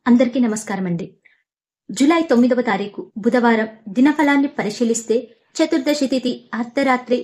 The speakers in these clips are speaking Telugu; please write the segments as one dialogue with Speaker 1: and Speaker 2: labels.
Speaker 1: అందరికీ నమస్కారం అండి. జూలై 9వ తారీఖు బుధవారం దినఫలాన్ని పరిశీలిస్తే చతుర్దశి తిథి అర్ధరాత్రి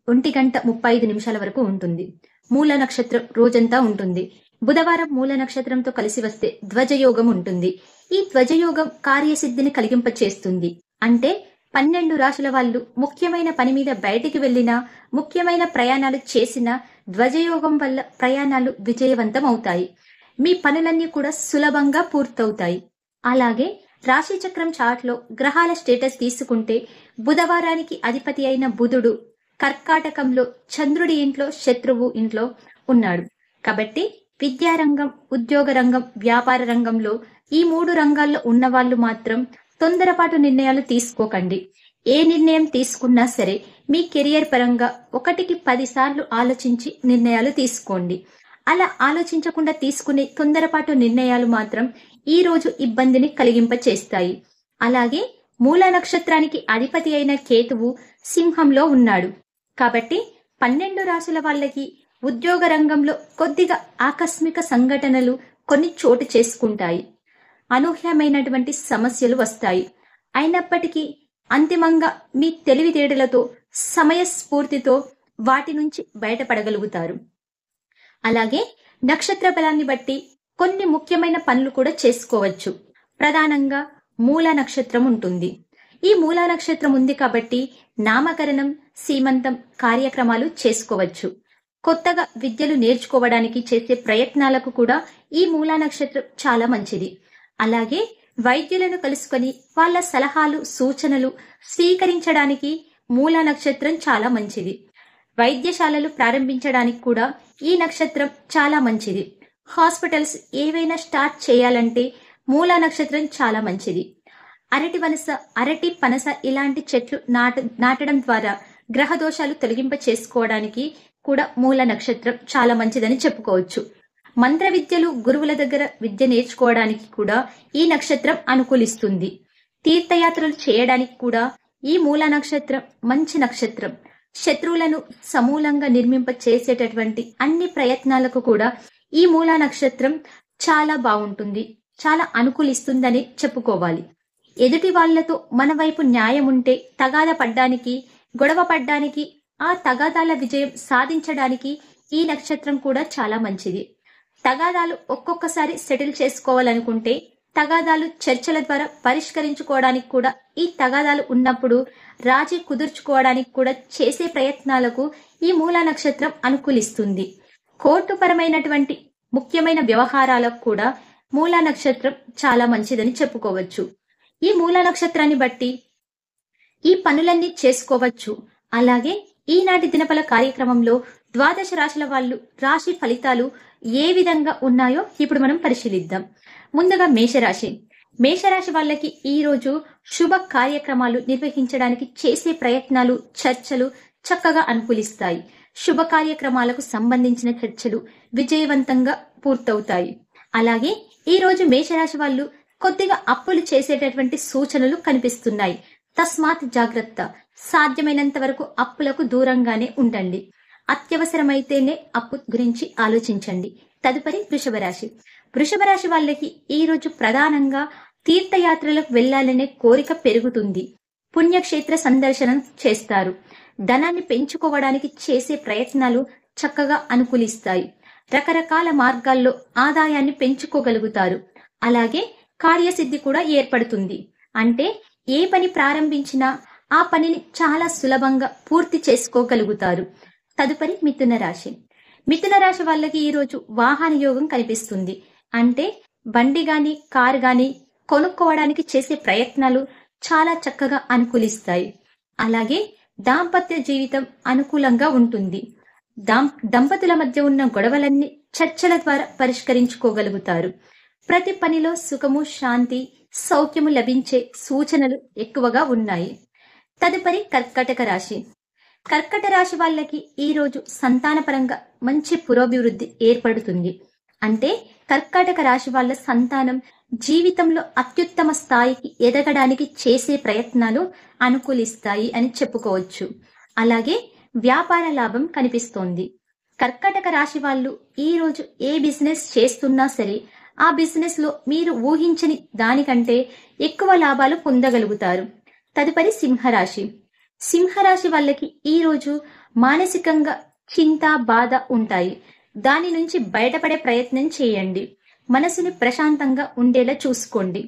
Speaker 1: 1:35 వరకు ఉంటుంది. మూల నక్షత్రం రోజంతా ఉంటుంది. బుధవారం మూల నక్షత్రంతో కలిసి వస్తే ధ్వజయోగం ఉంటుంది. ఈ ధ్వజయోగం కార్యసిద్ధిని కలిగింపచేస్తుంది. అంటే 12 రాశుల వాళ్ళు ముఖ్యమైన పని మీద బయటికి వెళ్లినా, ముఖ్యమైన ప్రయాణాలు చేసినా ధ్వజయోగం వల్ల ప్రయాణాలు విజయవంతం అవుతాయి. మీ పనులన్నీ కూడా సులభంగా పూర్తవుతాయి. అలాగే రాశిచక్రం చార్ట్లో గ్రహాల స్టేటస్ తీసుకుంటే బుధవారానికి అధిపతి అయిన బుధుడు కర్కాటకంలో చంద్రుడి ఇంట్లో శత్రువు ఇంట్లో ఉన్నాడు. కాబట్టి విద్యారంగం, ఉద్యోగ రంగం, వ్యాపార రంగంలో ఈ 3 రంగాల్లో ఉన్నవాళ్ళు మాత్రం తొందరపాటు నిర్ణయాలు తీసుకోకండి. ఏ నిర్ణయం తీసుకున్నా సరే మీ కెరియర్ పరంగా 1కి 10 సార్లు ఆలోచించి నిర్ణయాలు తీసుకోండి. అలా ఆలోచించకుండా తీసుకునే తొందరపాటు నిర్ణయాలు మాత్రం ఈ రోజు ఇబ్బందిని కలిగింపచేస్తాయి. అలాగే మూల నక్షత్రానికి అధిపతి అయిన కేతువు సింహంలో ఉన్నాడు. కాబట్టి 12 రాశుల వాళ్ళకి ఉద్యోగ రంగంలో కొద్దిగా ఆకస్మిక సంఘటనలు కొన్ని చోటు చేసుకుంటాయి. అనూహ్యమైనటువంటి సమస్యలు వస్తాయి. అయినప్పటికీ అంతిమంగా మీ తెలివితేటలతో, సమయస్ఫూర్తితో వాటి నుంచి బయటపడగలుగుతారు. అలాగే నక్షత్ర బలాన్ని బట్టి కొన్ని ముఖ్యమైన పనులు కూడా చేసుకోవచ్చు. ప్రధానంగా మూల నక్షత్రం ఉంటుంది. ఈ మూల నక్షత్రం ఉంది కాబట్టి నామకరణం, సీమంతం కార్యక్రమాలు చేసుకోవచ్చు. కొత్తగా విద్యలు నేర్చుకోవడానికి చేసే ప్రయత్నాలకు కూడా ఈ మూల నక్షత్రం చాలా మంచిది. అలాగే వైద్యులను కలుసుకొని వాళ్ళ సలహాలు, సూచనలు స్వీకరించడానికి మూల నక్షత్రం చాలా మంచిది. వైద్యశాలలు ప్రారంభించడానికి కూడా ఈ నక్షత్రం చాలా మంచిది. హాస్పిటల్స్ ఏవైనా స్టార్ట్ చేయాలంటే మూల నక్షత్రం చాలా మంచిది. అరటి వనస, అరటి పనస ఇలాంటి చెట్లు నాటడం ద్వారా గ్రహ దోషాలు తొలగింప చేసుకోవడానికి కూడా మూల నక్షత్రం చాలా మంచిదని చెప్పుకోవచ్చు. మంత్ర విద్యలు, గురువుల దగ్గర విద్య నేర్చుకోవడానికి కూడా ఈ నక్షత్రం అనుకూలిస్తుంది. తీర్థయాత్రలు చేయడానికి కూడా ఈ మూల నక్షత్రం మంచి నక్షత్రం. శత్రువులను సమూలంగా నిర్మింప చేసేటటువంటి అన్ని ప్రయత్నాలకు కూడా ఈ మూల నక్షత్రం చాలా బాగుంటుంది, చాలా అనుకూలిస్తుందని చెప్పుకోవాలి. ఎదుటి వాళ్లతో మన వైపు న్యాయం ఉంటే తగాద పడ్డానికి, గొడవ పడ్డానికి, ఆ తగాదాల విజయం సాధించడానికి ఈ నక్షత్రం కూడా చాలా మంచిది. తగాదాలు ఒక్కొక్కసారి సెటిల్ చేసుకోవాలనుకుంటే తగాదాలు చర్చల ద్వారా పరిష్కరించుకోవడానికి కూడా, ఈ తగాదాలు ఉన్నప్పుడు రాజీ కుదుర్చుకోవడానికి కూడా చేసే ప్రయత్నాలకు ఈ మూల నక్షత్రం అనుకూలిస్తుంది. కోర్టు పరమైనటువంటి ముఖ్యమైన వ్యవహారాలకు కూడా మూల నక్షత్రం చాలా మంచిదని చెప్పుకోవచ్చు. ఈ మూల నక్షత్రాన్ని బట్టి ఈ పనులన్నీ చేసుకోవచ్చు. అలాగే ఈనాటి దినఫల కార్యక్రమంలో ద్వాదశ రాశుల వాళ్ళు రాశి ఫలితాలు ఏ విధంగా ఉన్నాయో ఇప్పుడు మనం పరిశీలిద్దాం. ముందుగా మేషరాశి. మేషరాశి వాళ్ళకి ఈ రోజు శుభ కార్యక్రమాలు నిర్వహించడానికి చేసే ప్రయత్నాలు, చర్చలు చక్కగా అనుకూలిస్తాయి. శుభ కార్యక్రమాలకు సంబంధించిన చర్చలు విజయవంతంగా పూర్తవుతాయి. అలాగే ఈ రోజు మేషరాశి వాళ్ళు కొద్దిగా అప్పులు చేసేటటువంటి సూచనలు కనిపిస్తున్నాయి. తస్మాత్ జాగ్రత్త. సాధ్యమైనంత వరకు అప్పులకు దూరంగానే ఉండండి. అత్యవసరమైతేనే అప్పు గురించి ఆలోచించండి. తదుపరి వృషభ రాశి. వృషభ రాశి వాళ్ళకి ఈ రోజు ప్రధానంగా తీర్థయాత్రలకు వెళ్లాలనే కోరిక పెరుగుతుంది. పుణ్యక్షేత్ర సందర్శనం చేస్తారు. ధనాన్ని పెంచుకోవడానికి చేసే ప్రయత్నాలు చక్కగా అనుకూలిస్తాయి. రకరకాల మార్గాల్లో ఆదాయాన్ని పెంచుకోగలుగుతారు. అలాగే కార్యసిద్ధి కూడా ఏర్పడుతుంది. అంటే ఏ పని ప్రారంభించినా ఆ పనిని చాలా సులభంగా పూర్తి చేసుకోగలుగుతారు. తదుపరి మిథున రాశి. మిథున రాశి వాళ్ళకి ఈ రోజు వాహన యోగం కనిపిస్తుంది. అంటే బండి గాని, కారు గాని కొనుక్కోవడానికి చేసే ప్రయత్నాలు చాలా చక్కగా అనుకూలిస్తాయి. అలాగే దాంపత్య జీవితం అనుకూలంగా ఉంటుంది. దంపతుల మధ్య ఉన్న గొడవలన్నీ చర్చల ద్వారా పరిష్కరించుకోగలుగుతారు. ప్రతి పనిలో సుఖము, శాంతి, సౌఖ్యము లభించే సూచనలు ఎక్కువగా ఉన్నాయి. తదుపరి కర్కాటక రాశి. కర్కట రాశి వాళ్ళకి ఈ రోజు సంతానపరంగా మంచి పురోభివృద్ధి ఏర్పడుతుంది. అంటే కర్కాటక రాశి వాళ్ళ సంతానం జీవితంలో అత్యుత్తమ స్థాయికి ఎదగడానికి చేసే ప్రయత్నాలు అనుకూలిస్తాయి అని చెప్పుకోవచ్చు. అలాగే వ్యాపార లాభం కనిపిస్తోంది. కర్కాటక రాశి వాళ్ళు ఈ రోజు ఏ బిజినెస్ చేస్తున్నా సరే ఆ బిజినెస్ లో మీరు ఊహించని దానికంటే ఎక్కువ లాభాలు పొందగలుగుతారు. తదుపరి సింహరాశి. సింహరాశి వాళ్ళకి ఈ రోజు మానసికంగా చింత, బాధ ఉంటాయి. దాని నుంచి బయటపడే ప్రయత్నం చేయండి. మనసుని ప్రశాంతంగా ఉండేలా చూసుకోండి.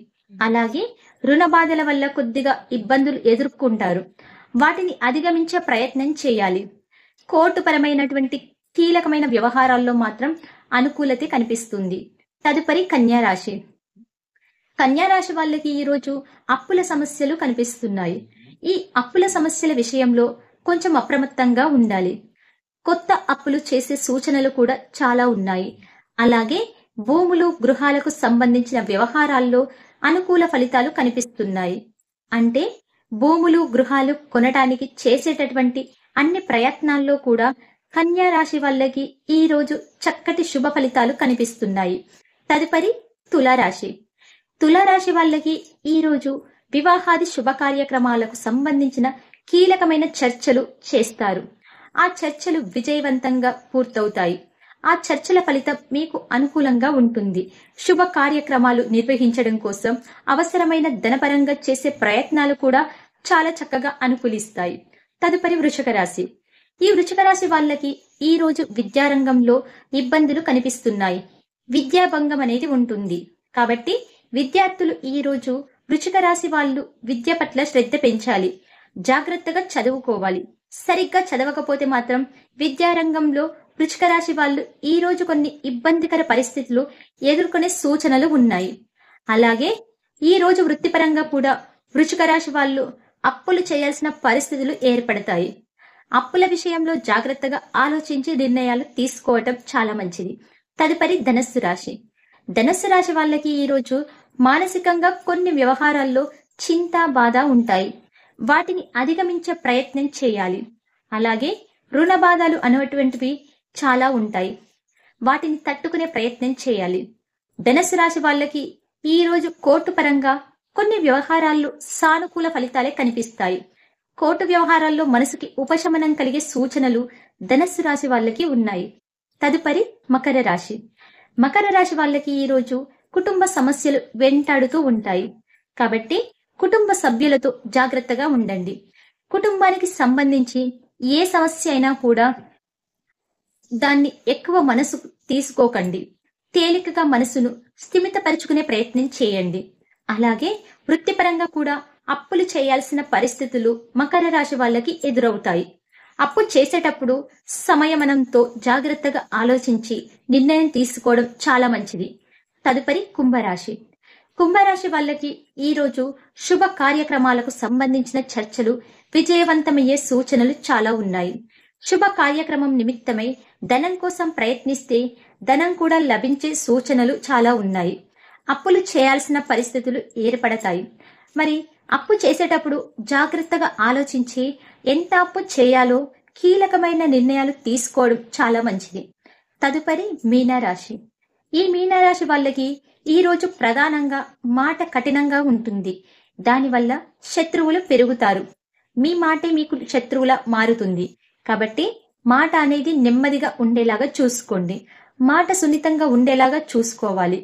Speaker 1: అలాగే రుణ బాధల వల్ల కొద్దిగా ఇబ్బందులు ఎదుర్కొంటారు. వాటిని అధిగమించే ప్రయత్నం చేయాలి. కోర్టు పరమైనటువంటి కీలకమైన వ్యవహారాల్లో మాత్రం అనుకూలత కనిపిస్తుంది. తదుపరి కన్యా రాశి. కన్యా రాశి వాళ్ళకి ఈ రోజు అప్పుల సమస్యలు కనిపిస్తున్నాయి. ఈ అప్పుల సమస్యల విషయంలో కొంచెం అప్రమత్తంగా ఉండాలి. కొత్త అప్పులు చేసే సూచనలు కూడా చాలా ఉన్నాయి. అలాగే భూములు, గృహాలకు సంబంధించిన వ్యవహారాల్లో అనుకూల ఫలితాలు కనిపిస్తున్నాయి. అంటే భూములు, గృహాలు కొనటానికి చేసేటటువంటి అన్ని ప్రయత్నాల్లో కూడా కన్యా రాశి వాళ్ళకి ఈ రోజు చక్కటి శుభ ఫలితాలు కనిపిస్తున్నాయి. తదుపరి తులారాశి. తులారాశి వాళ్ళకి ఈ రోజు వివాహాది శుభ కార్యక్రమాలకు సంబంధించిన కీలకమైన చర్చలు చేస్తారు. ఆ చర్చలు విజయవంతంగా పూర్తవుతాయి. ఆ చర్చల ఫలితం మీకు అనుకూలంగా ఉంటుంది. శుభ కార్యక్రమాలు నిర్వహించడం కోసం అవసరమైన ధనపరంగా చేసే ప్రయత్నాలు కూడా చాలా చక్కగా అనుకూలిస్తాయి. తదుపరి వృషిక రాశి. ఈ వృషిక రాశి వాళ్ళకి ఈ రోజు విద్యారంగంలో ఇబ్బందులు కనిపిస్తున్నాయి. విద్యాభంగం అనేది ఉంటుంది. కాబట్టి విద్యార్థులు ఈ రోజు వృషిక రాశి వాళ్ళు విద్య పట్ల శ్రద్ధ పెంచాలి. జాగ్రత్తగా చదువుకోవాలి. సరిగ్గా చదవకపోతే మాత్రం విద్యారంగంలో వృషిక రాశి వాళ్ళు ఈ రోజు కొన్ని ఇబ్బందికర పరిస్థితులు ఎదుర్కొనే సూచనలు ఉన్నాయి. అలాగే ఈ రోజు వృత్తిపరంగా కూడా వృషిక రాశి వాళ్ళు అప్పులు చేయాల్సిన పరిస్థితులు ఏర్పడతాయి. అప్పుల విషయంలో జాగ్రత్తగా ఆలోచించి నిర్ణయాలు తీసుకోవటం చాలా మంచిది. తదుపరి ధనస్సు రాశి. ధనస్సు రాశి వాళ్ళకి ఈ రోజు మానసికంగా కొన్ని వ్యవహారాల్లో చింత, బాధ ఉంటాయి. వాటిని అధిగమించే ప్రయత్నం చేయాలి. అలాగే రుణ బాధలు అనేటువంటివి చాలా ఉంటాయి. వాటిని తట్టుకునే ప్రయత్నం చేయాలి. ధనస్సు రాశి వాళ్ళకి ఈ రోజు కోర్టు పరంగా కొన్ని వ్యవహారాల్లో సానుకూల ఫలితాలే కనిపిస్తాయి. కోర్టు వ్యవహారాల్లో మనసుకి ఉపశమనం కలిగే సూచనలు ధనస్సు రాశి వాళ్ళకి ఉన్నాయి. తదుపరి మకర రాశి. మకర రాశి వాళ్ళకి ఈ రోజు కుటుంబ సమస్యలు వెంటాడుతూ ఉంటాయి. కాబట్టి కుటుంబ సభ్యులతో జాగ్రత్తగా ఉండండి. కుటుంబానికి సంబంధించి ఏ సమస్య అయినా కూడా దాన్ని ఎక్కువ మనసు తీసుకోకండి. తేలికగా మనసును స్థిమితపరుచుకునే ప్రయత్నం చేయండి. అలాగే వృత్తిపరంగా కూడా అప్పులు చేయాల్సిన పరిస్థితులు మకర రాశి వాళ్ళకి ఎదురవుతాయి. అప్పు చేసేటప్పుడు సంయమనంతో జాగ్రత్తగా ఆలోచించి నిర్ణయం తీసుకోవడం చాలా మంచిది. తదుపరి కుంభరాశి. కుంభరాశి వాళ్ళకి ఈ రోజు శుభ కార్యక్రమాలకు సంబంధించిన చర్చలు విజయవంతమయ్యే సూచనలు చాలా ఉన్నాయి. శుభ కార్యక్రమం నిమిత్తమై ధనం కోసం ప్రయత్నిస్తే ధనం కూడా లభించే సూచనలు చాలా ఉన్నాయి. అప్పులు చేయాల్సిన పరిస్థితులు ఏర్పడతాయి. మరి అప్పు చేసేటప్పుడు జాగ్రత్తగా ఆలోచించి ఎంత అప్పు చేయాలో కీలకమైన నిర్ణయాలు తీసుకోవడం చాలా మంచిది. తదుపరి మీనరాశి. ఈ మీనరాశి వాళ్ళకి ఈ రోజు ప్రధానంగా మాట కఠినంగా ఉంటుంది. దానివల్ల శత్రువులు పెరుగుతారు. మీ మాటే మీకు శత్రువులా మారుతుంది. కాబట్టి మాట అనేది నెమ్మదిగా ఉండేలాగా చూసుకోండి. మాట సున్నితంగా ఉండేలాగా చూసుకోవాలి.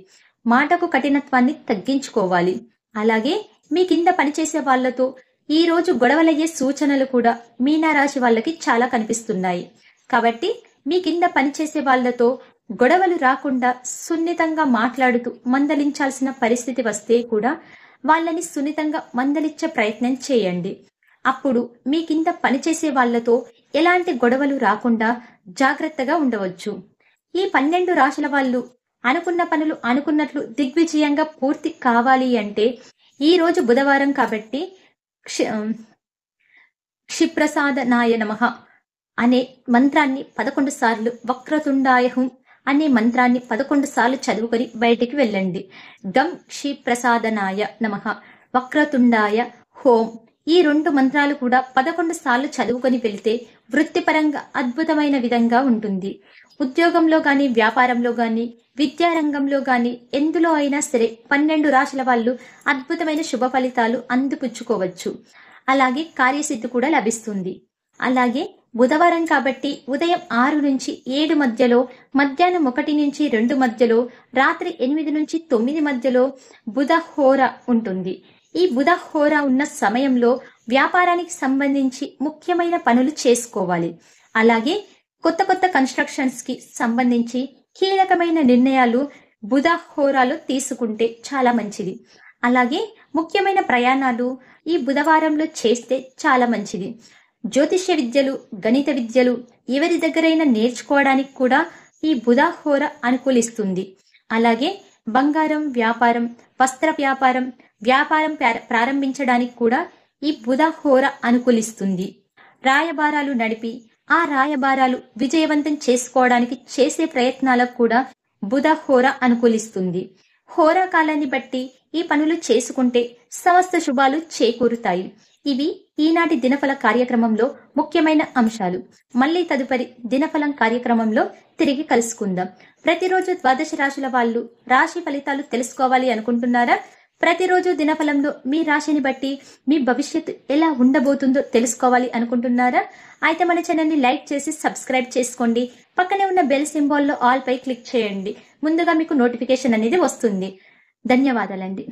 Speaker 1: మాటకు కఠినత్వాన్ని తగ్గించుకోవాలి. అలాగే మీ కింద పనిచేసే వాళ్లతో ఈ రోజు గొడవలయ్యే సూచనలు కూడా మీనరాశి వాళ్ళకి చాలా కనిపిస్తున్నాయి. కాబట్టి మీ కింద పనిచేసే వాళ్లతో గొడవలు రాకుండా సున్నితంగా మాట్లాడుతూ మందలించాల్సిన పరిస్థితి వస్తే కూడా వాళ్ళని సున్నితంగా మందలించే ప్రయత్నం చేయండి. అప్పుడు మీ కింద పనిచేసే వాళ్లతో ఎలాంటి గొడవలు రాకుండా జాగ్రత్తగా ఉండవచ్చు. ఈ 12 రాశుల వాళ్ళు అనుకున్న పనులు అనుకున్నట్లు దిగ్విజయంగా పూర్తి కావాలి అంటే ఈ రోజు బుధవారం కాబట్టి క్షిప్రసాదనాయ నమః అనే మంత్రాన్ని 11 సార్లు, వక్రతుండాయ హుం అనే మంత్రాన్ని 11 సార్లు చదువుకొని బయటికి వెళ్ళండి. గం క్షిప్రసాదనాయ నమః, వక్రతుండాయ హోం ఈ 2 మంత్రాలు కూడా 11 సార్లు చదువుకొని వెళ్తే వృత్తిపరంగా అద్భుతమైన విధంగా ఉంటుంది. ఉద్యోగంలో గాని, వ్యాపారంలో గాని, విద్యారంగంలో గాని ఎందులో అయినా సరే 12 రాశుల వాళ్ళు అద్భుతమైన శుభ ఫలితాలు అందిపుచ్చుకోవచ్చు. అలాగే కార్యసిద్ధి కూడా లభిస్తుంది. అలాగే బుధవారం కాబట్టి ఉదయం 6 నుంచి 7 మధ్యలో, మధ్యాహ్నం 1 నుంచి 2 మధ్యలో, రాత్రి 8 నుంచి 9 మధ్యలో బుధ హోర ఉంటుంది. ఈ బుధ హోర ఉన్న సమయంలో వ్యాపారానికి సంబంధించి ముఖ్యమైన పనులు చేసుకోవాలి. అలాగే కొత్త కొత్త కన్స్ట్రక్షన్స్ కి సంబంధించి కీలకమైన నిర్ణయాలు బుధ హోరాలో తీసుకుంటే చాలా మంచిది. అలాగే ముఖ్యమైన ప్రయాణాలు ఈ బుధవారంలో చేస్తే చాలా మంచిది. జ్యోతిష్య విద్యలు, గణిత విద్యలు ఎవరి దగ్గరైనా నేర్చుకోవడానికి కూడా ఈ బుధ హోర అనుకూలిస్తుంది. అలాగే బంగారం వ్యాపారం, వస్త్ర వ్యాపారం, ప్రారంభించడానికి కూడా ఈ బుధ హోర అనుకూలిస్తుంది. రాయబారాలు నడిపి ఆ రాయబారాలు విజయవంతం చేసుకోవడానికి చేసే ప్రయత్నాలకు కూడా బుధ హోర అనుకూలిస్తుంది. హోరా కాలాన్ని బట్టి ఈ పనులు చేసుకుంటే సమస్త శుభాలు చేకూరుతాయి. ఇవి ఈనాటి దినఫల కార్యక్రమంలో ముఖ్యమైన అంశాలు. మళ్ళీ తదుపరి దినఫలం కార్యక్రమంలో తిరిగి కలుసుకుందాం. ప్రతిరోజు ద్వాదశ రాశుల వాళ్ళు రాశి ఫలితాలు తెలుసుకోవాలి అనుకుంటున్నారా? ప్రతిరోజు దినఫలంలో మీ రాశిని బట్టి మీ భవిష్యత్తు ఎలా ఉండబోతుందో తెలుసుకోవాలి అనుకుంటున్నారా? అయితే మన ఛానల్ని లైక్ చేసి సబ్స్క్రైబ్ చేసుకోండి. పక్కనే ఉన్న బెల్ సింబాల్లో ఆల్ పై క్లిక్ చేయండి. ముందుగా మీకు నోటిఫికేషన్ అనేది వస్తుంది. ధన్యవాదాలండి.